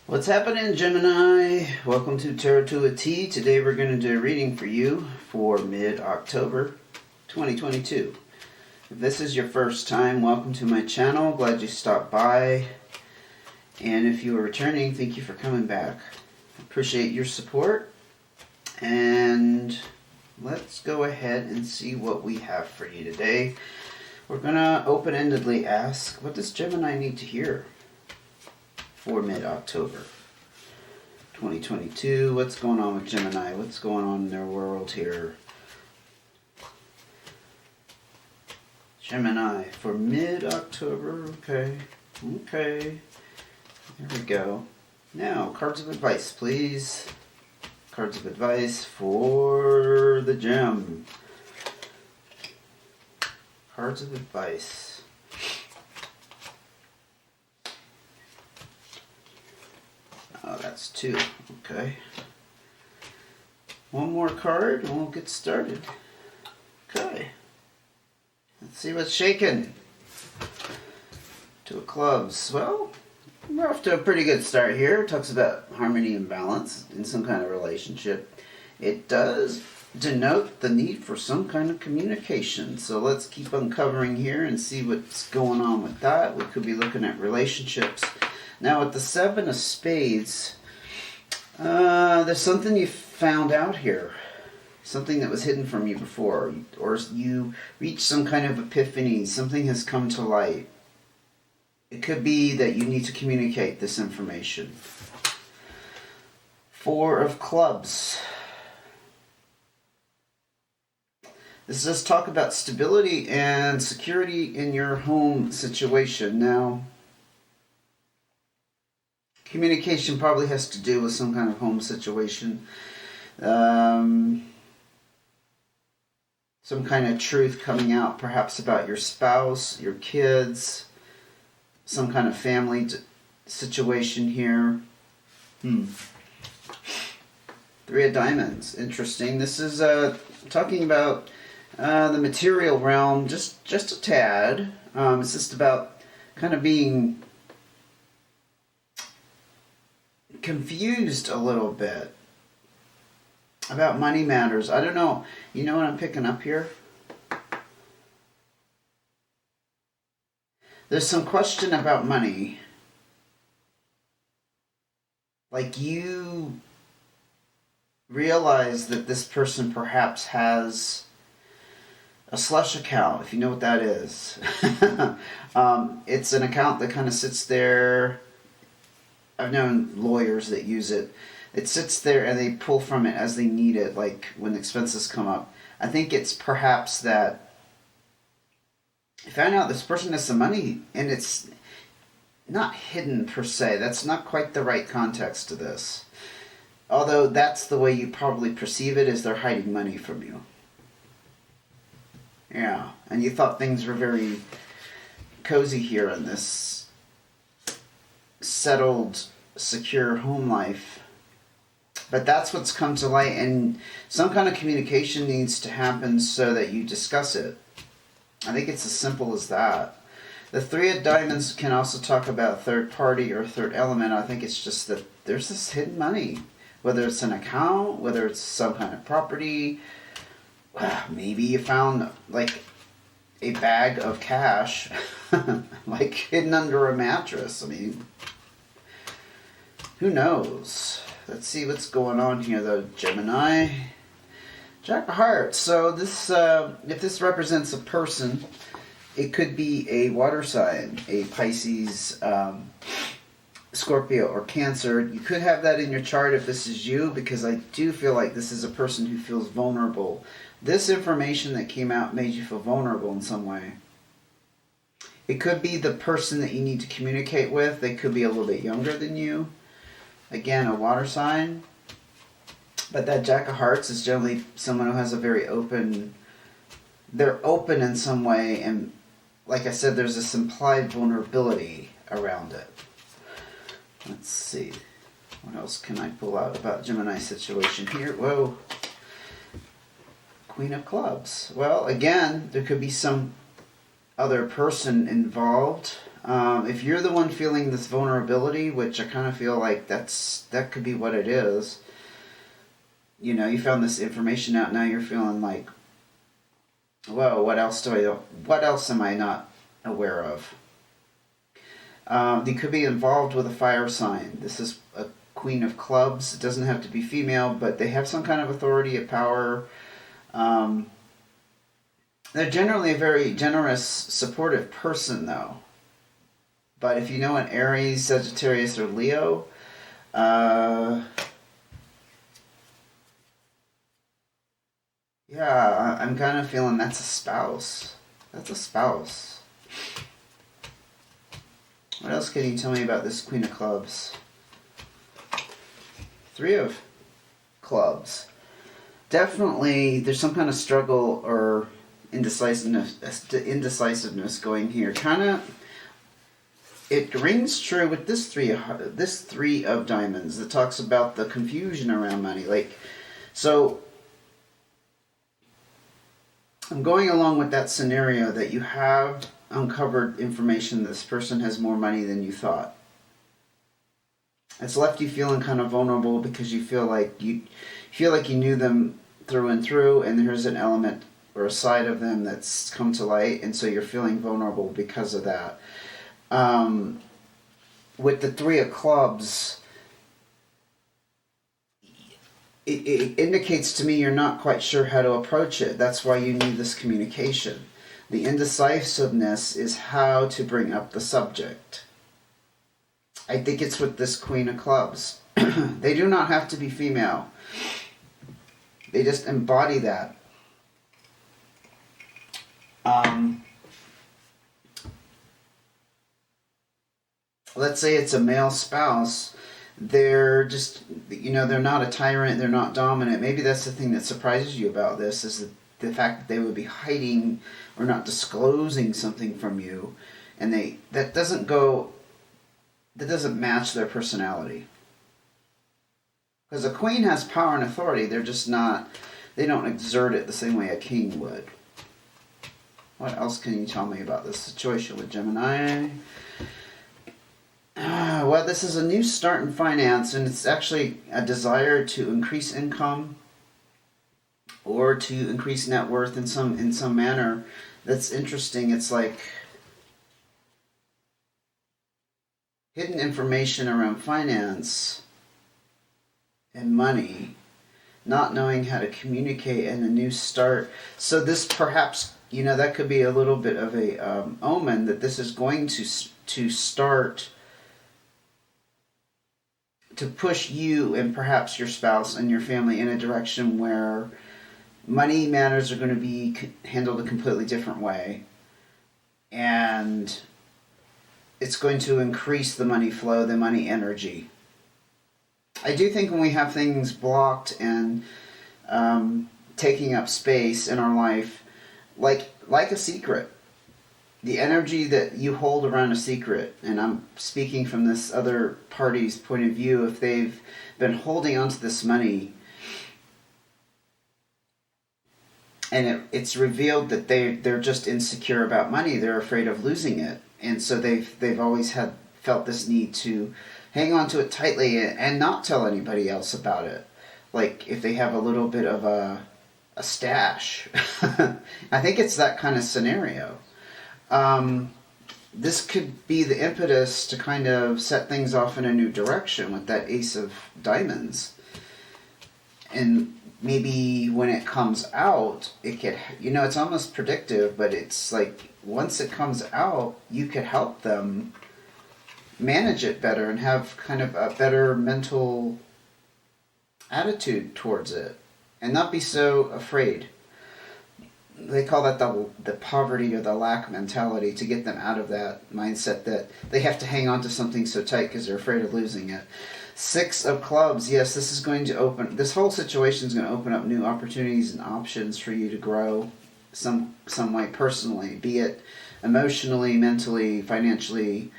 What's happening, Gemini? Welcome to Tarot to a T. Today we're going to do a reading for you for mid-October 2022. If this is your first time, welcome to my channel. Glad you stopped by. And if you are returning, thank you for coming back. Appreciate your support. And let's go ahead and see what we have for you today. We're going to open-endedly ask, what does Gemini need to hear for mid-October 2022? What's going on with Gemini? What's going on in their world here? Gemini for mid-October. Okay. There we go. Now, cards of advice, please. Cards of advice for the gem. Cards of advice. Oh, that's two. Okay. One more card and we'll get started. Okay. Let's see what's shaking. Two of clubs. Well, we're off to a pretty good start here. It talks about harmony and balance in some kind of relationship. It does denote the need for some kind of communication. So let's keep uncovering here and see what's going on with that. We could be looking at relationships. Now with the Seven of Spades, there's something you found out here. Something that was hidden from you before. Or you reached some kind of epiphany. Something has come to light. It could be that you need to communicate this information. Four of Clubs. This does talk about stability and security in your home situation. Now, communication probably has to do with some kind of home situation. Some kind of truth coming out, perhaps about your spouse, your kids, some kind of family situation here. Three of Diamonds. Interesting. This is talking about the material realm, just a tad. It's just about kind of being confused a little bit about money matters. I don't know. You know what I'm picking up here? There's some question about money. Like you realize that this person perhaps has a slush account, if you know what that is. It's an account that kind of sits there. I've known lawyers that use it. It sits there and they pull from it as they need it, like when expenses come up. I think it's perhaps that you find out this person has some money and it's not hidden per se. That's not quite the right context to this. Although that's the way you probably perceive it, is they're hiding money from you. Yeah, and you thought things were very cozy here in this settled, secure home life. But that's what's come to light, and some kind of communication needs to happen so that you discuss it. I think it's as simple as that. The Three of Diamonds can also talk about third party or third element. I think it's just that there's this hidden money. Whether it's an account, whether it's some kind of property. Maybe you found like a bag of cash like hidden under a mattress. I mean, who knows? Let's see what's going on here though, Gemini. Jack of Hearts. So this, if this represents a person, it could be a water sign, a Pisces, Scorpio, or Cancer. You could have that in your chart if this is you, because I do feel like this is a person who feels vulnerable. This information that came out made you feel vulnerable in some way. It could be the person that you need to communicate with. They could be a little bit younger than you. Again, a water sign. But that Jack of Hearts is generally someone who has a very open... They're open in some way, and like I said, there's this implied vulnerability around it. Let's see. What else can I pull out about Gemini's situation here? Whoa. Queen of Clubs. Well, again, there could be some other person involved. If you're the one feeling this vulnerability, which I kind of feel like that could be what it is, you know, you found this information out, now you're feeling like, whoa, what else am I not aware of? They could be involved with a fire sign. This is a Queen of Clubs. It doesn't have to be female, but they have some kind of authority, of power. They're generally a very generous, supportive person, though. But if you know an Aries, Sagittarius, or Leo, yeah, I'm kind of feeling that's a spouse. That's a spouse. What else can you tell me about this Queen of Clubs? Three of Clubs. Definitely, there's some kind of struggle or indecisiveness going here. Kind of, it rings true with this three of diamonds that talks about the confusion around money. Like, so I'm going along with that scenario that you have uncovered information that this person has more money than you thought. It's left you feeling kind of vulnerable because you feel like you knew them through and through, and there's an element or a side of them that's come to light, and so you're feeling vulnerable because of that. With the Three of Clubs, it indicates to me you're not quite sure how to approach it. That's why you need this communication. The indecisiveness is how to bring up the subject. I think it's with this Queen of Clubs. They do not have to be female. They just embody that. Let's say it's a male spouse. They're just, they're not a tyrant, they're not dominant. Maybe that's the thing that surprises you about this, is the fact that they would be hiding or not disclosing something from you, and that doesn't match their personality. Because a queen has power and authority, they don't exert it the same way a king would. What else can you tell me about this situation with Gemini? Well, this is a new start in finance, and it's actually a desire to increase income or to increase net worth in some manner. That's interesting. It's like hidden information around finance and money, not knowing how to communicate, and a new start. So this perhaps, that could be a little bit of a omen that this is going to start to push you and perhaps your spouse and your family in a direction where money matters are going to be handled a completely different way, and it's going to increase the money flow, the money energy. I do think when we have things blocked and taking up space in our life, like a secret, the energy that you hold around a secret, and I'm speaking from this other party's point of view, if they've been holding onto this money and it's revealed that they're just insecure about money, they're afraid of losing it, and so they've always felt this need to hang on to it tightly and not tell anybody else about it. Like if they have a little bit of a stash. I think it's that kind of scenario. This could be the impetus to kind of set things off in a new direction with that Ace of Diamonds. And maybe when it comes out, it could, it's almost predictive, but it's like once it comes out, you could help them manage it better and have kind of a better mental attitude towards it and not be so afraid. They call that the poverty or the lack mentality, to get them out of that mindset that they have to hang on to something so tight because they're afraid of losing it. Six of Clubs, yes, this whole situation is going to open up new opportunities and options for you to grow some way personally, be it emotionally, mentally, financially.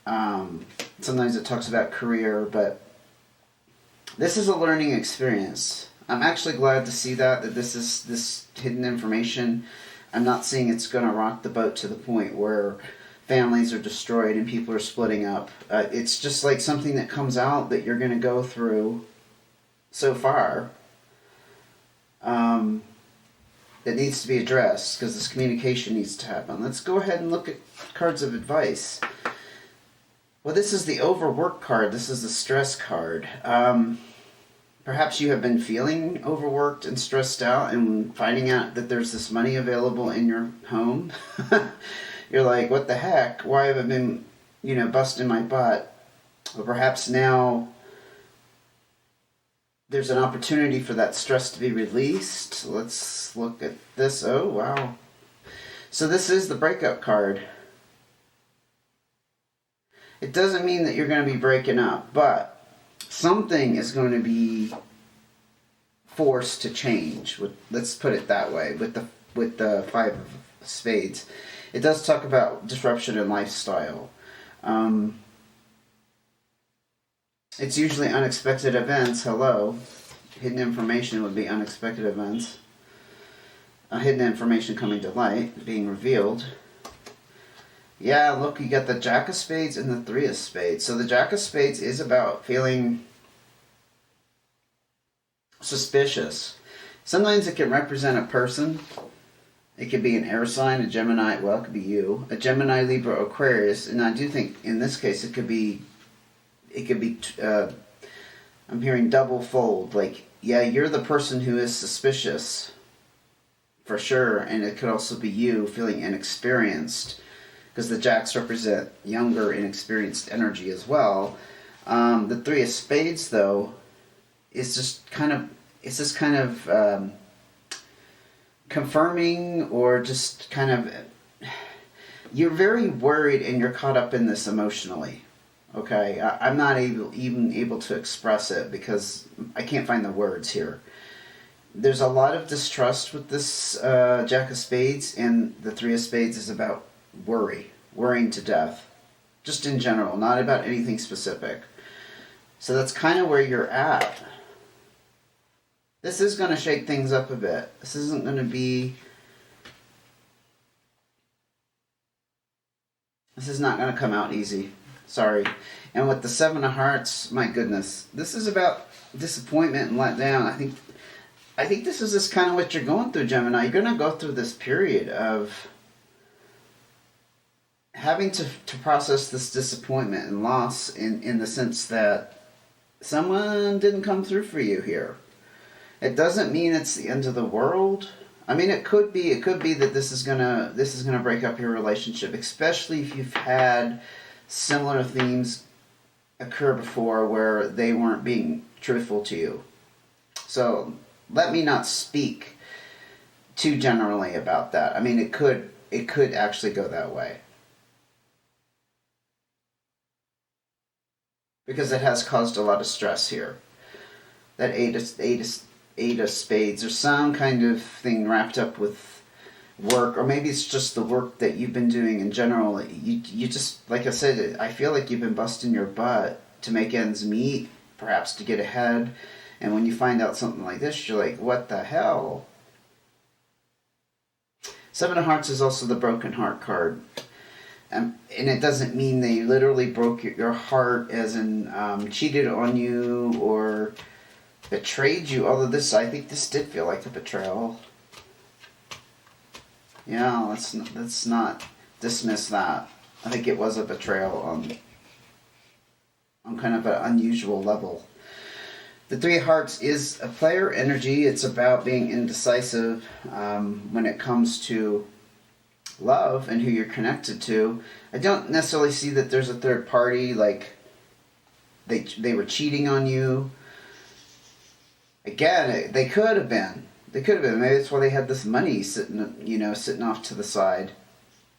Sometimes it talks about career, but this is a learning experience. I'm actually glad to see that this is this hidden information. I'm not saying it's going to rock the boat to the point where families are destroyed and people are splitting up. It's just like something that comes out that you're going to go through so far that needs to be addressed, because this communication needs to happen. Let's go ahead and look at cards of advice. Well, this is the overwork card. This is the stress card. Perhaps you have been feeling overworked and stressed out, and finding out that there's this money available in your home. You're like, what the heck? Why have I been, busting my butt? Or perhaps now there's an opportunity for that stress to be released. Let's look at this. Oh, wow. So this is the breakup card. It doesn't mean that you're going to be breaking up, but something is going to be forced to change. Let's put it that way. With the Five of Spades, it does talk about disruption in lifestyle. It's usually unexpected events. Hello. Hidden information would be unexpected events. Hidden information coming to light, being revealed. Yeah, look, you got the Jack of Spades and the Three of Spades. So the Jack of Spades is about feeling suspicious. Sometimes it can represent a person. It could be an air sign, a Gemini. Well, it could be you. A Gemini, Libra, Aquarius. And I do think in this case it could be, I'm hearing double fold. Like, yeah, you're the person who is suspicious, for sure. And it could also be you feeling inexperienced, because the Jacks represent younger, inexperienced energy as well. The Three of Spades, though, is just kind of, confirming, or just kind of, you're very worried and you're caught up in this emotionally. Okay, I'm not even able to express it because I can't find the words here. There's a lot of distrust with this Jack of Spades, and the Three of Spades is about worrying to death, just in general, not about anything specific. So that's kind of where you're at. This is going to shake things up a bit. This isn't going to be... This is not going to come out easy. Sorry. And with the Seven of Hearts, my goodness, this is about disappointment and letdown. I think this is just kind of what you're going through, Gemini. You're going to go through this period of having to process this disappointment and loss in the sense that someone didn't come through for you here. It doesn't mean it's the end of the world. I mean, it could be that this is gonna break up your relationship, especially if you've had similar themes occur before where they weren't being truthful to you. So let me not speak too generally about that. I mean, it could actually go that way, because it has caused a lot of stress here. That Eight of Spades, there's some kind of thing wrapped up with work, or maybe it's just the work that you've been doing in general. You just, like I said, I feel like you've been busting your butt to make ends meet, perhaps to get ahead, and when you find out something like this, you're like, what the hell? Seven of Hearts is also the broken heart card. And it doesn't mean they literally broke your heart as in cheated on you or betrayed you, although I think this did feel like a betrayal. Yeah, let's not dismiss that. I think it was a betrayal on kind of an unusual level. The Three of Hearts is a player energy. It's about being indecisive when it comes to love and who you're connected to. I don't necessarily see that there's a third party, like they were cheating on you. Again, they could have been. Maybe that's why they had this money sitting off to the side.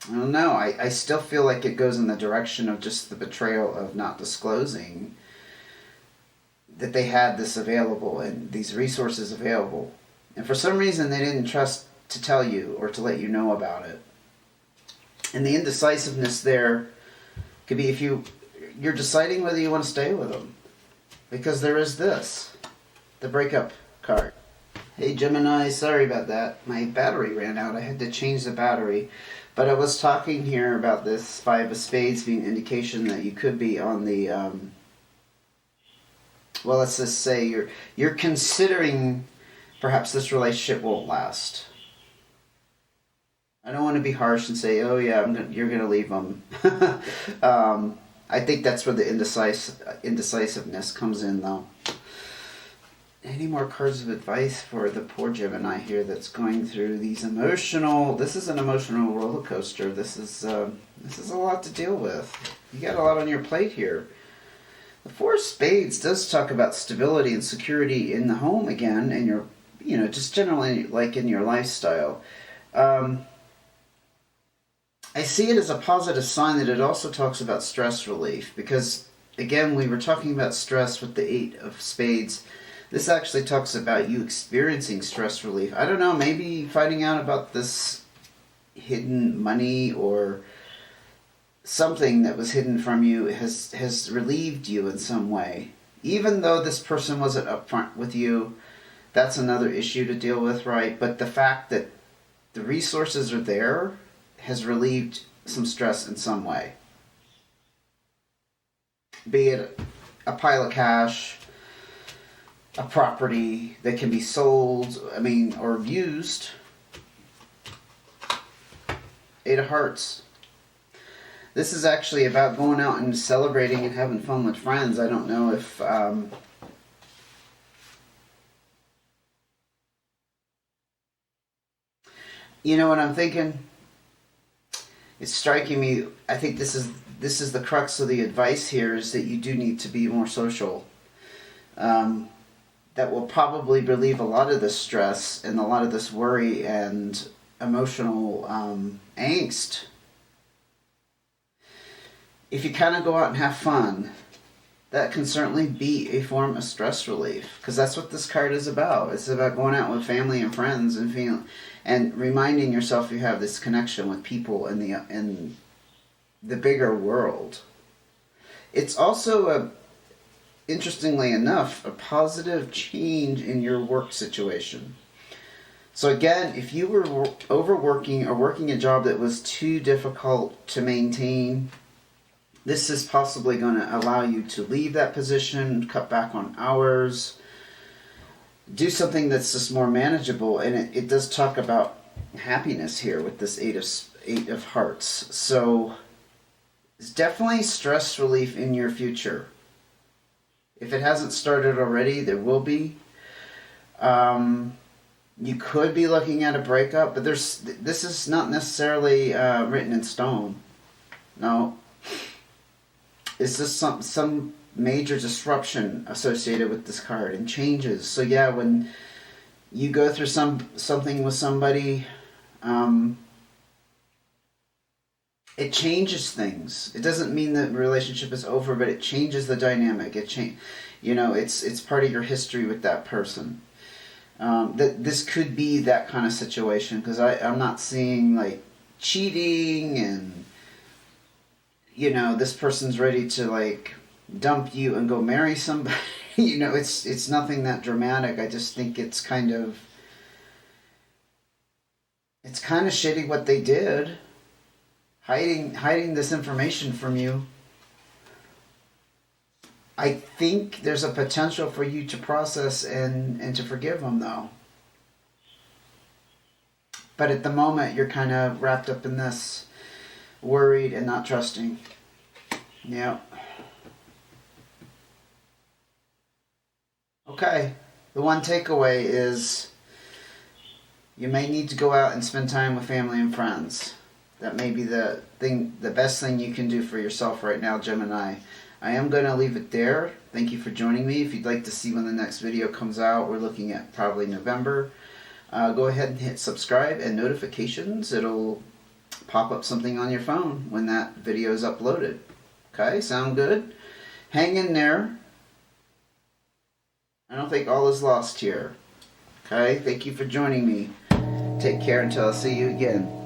I don't know. I still feel like it goes in the direction of just the betrayal of not disclosing that they had this available and these resources available. And for some reason, they didn't trust to tell you or to let you know about it. And the indecisiveness there could be if you're deciding whether you want to stay with them. Because there is this, the breakup card. Hey Gemini, sorry about that. My battery ran out. I had to change the battery. But I was talking here about this Five of Spades being an indication that you could be on the, well, let's just say you're considering perhaps this relationship won't last. I don't want to be harsh and say, oh yeah, you're going to leave them. I think that's where the indecisiveness comes in, though. Any more cards of advice for the poor Gemini here that's going through these emotional... This is an emotional roller coaster. This is a lot to deal with. You got a lot on your plate here. The Four of Spades does talk about stability and security in the home again, and your, just generally like in your lifestyle. I see it as a positive sign that it also talks about stress relief, because again, we were talking about stress with the Eight of Spades. This actually talks about you experiencing stress relief. I don't know, maybe finding out about this hidden money or something that was hidden from you has relieved you in some way. Even though this person wasn't upfront with you, that's another issue to deal with, right? But the fact that the resources are there has relieved some stress in some way. Be it a pile of cash, a property that can be sold, or used. Eight of Hearts. This is actually about going out and celebrating and having fun with friends. I don't know if... you know what I'm thinking? It's striking me, I think this is the crux of the advice here, is that you do need to be more social. That will probably relieve a lot of this stress and a lot of this worry and emotional angst. If you kind of go out and have fun, that can certainly be a form of stress relief, because that's what this card is about. It's about going out with family and friends and reminding yourself you have this connection with people in the bigger world. It's also interestingly enough, a positive change in your work situation. So again, if you were overworking or working a job that was too difficult to maintain, this is possibly going to allow you to leave that position, cut back on hours, do something that's just more manageable. And it does talk about happiness here with this Eight of Hearts. So it's definitely stress relief in your future. If it hasn't started already, there will be. You could be looking at a breakup, but this is not necessarily written in stone. No. It's just some major disruption associated with this card and changes. So yeah, when you go through something with somebody, it changes things. It doesn't mean that the relationship is over, but it changes the dynamic. It's part of your history with that person. This could be that kind of situation, because I'm not seeing like cheating and this person's ready to like dump you and go marry somebody. It's nothing that dramatic. I just think it's kind of shitty what they did. Hiding this information from you. I think there's a potential for you to process and to forgive them, though. But at the moment, you're kind of wrapped up in this, worried and not trusting. Yeah. Okay. The one takeaway is you may need to go out and spend time with family and friends. That may be the best thing you can do for yourself right now, Gemini. I am going to leave it there. Thank you for joining me. If you'd like to see when the next video comes out, we're looking at probably November. Go ahead and hit subscribe and notifications. It'll pop up something on your phone when that video is uploaded. Okay, sound good? Hang in there. I don't think all is lost here. Okay, thank you for joining me. Take care until I see you again.